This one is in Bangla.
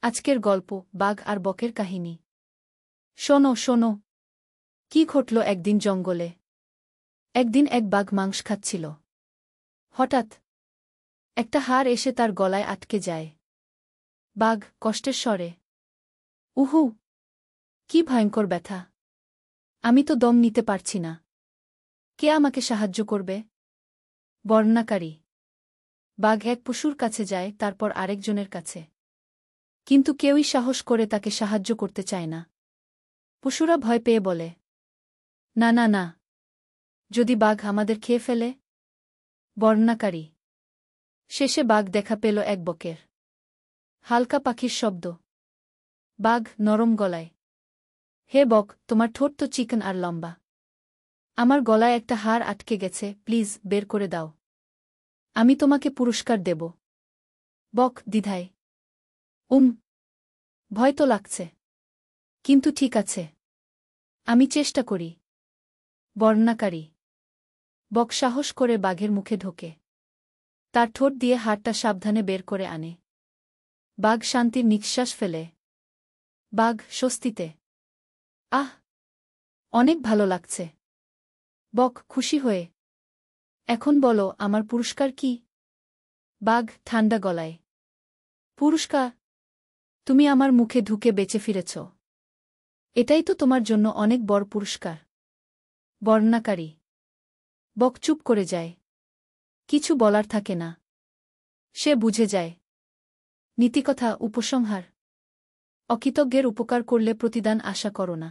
আজকের গল্প বাঘ আর বকের কাহিনী। শোনো শোনো, কি ঘটল একদিন জঙ্গলে। একদিন এক বাঘ মাংস খাচ্ছিল। হঠাৎ একটা হাড় এসে তার গলায় আটকে যায়। বাঘ কষ্টের স্বরে, উহু, কি ভয়ঙ্কর ব্যথা, আমি তো দম নিতে পারছি না, কে আমাকে সাহায্য করবে? বর্ণনাকারী। বাঘ এক পশুর কাছে যায়, তারপর আরেকজনের কাছে, কিন্তু কেউই সাহস করে তাকে সাহায্য করতে চায় না। পশুরা ভয় পেয়ে বলে, না না না, যদি বাঘ আমাদের খেয়ে ফেলে। বর্ণনাকারী। শেষে বাঘ দেখা পেল এক বকের। হালকা পাখির শব্দ। বাঘ নরম গলায়, হে বক, তোমার ঠোঁট তো চিকন আর লম্বা, আমার গলায় একটা হাড় আটকে গেছে, প্লিজ বের করে দাও, আমি তোমাকে পুরস্কার দেব। বক দ্বিধায়, ভয় তো লাগছে, কিন্তু ঠিক আছে, আমি চেষ্টা করি। বর্ণনাকারী। বক সাহস করে বাঘের মুখে ঢোকে, তার ঠোঁট দিয়ে হাড়টা সাবধানে বের করে আনে। বাঘ শান্তির নিঃশ্বাস ফেলে। বাঘ স্বস্তিতে, আহ, অনেক ভালো লাগছে। বক খুশি হয়ে, এখন বলো আমার পুরস্কার কি? বাঘ ঠান্ডা গলায়, পুরস্কার? তুমি আমার মুখে ঢুকে বেঁচে ফিরেছ, এটাই তো তোমার জন্য অনেক বড় পুরস্কার। বর্ণনাকারী। বক চুপ করে যায়, কিছু বলার থাকে না। সে বুঝে যায়, নীতিকথা উপসংহার, অকৃতজ্ঞের উপকার করলে প্রতিদান আশা করো না।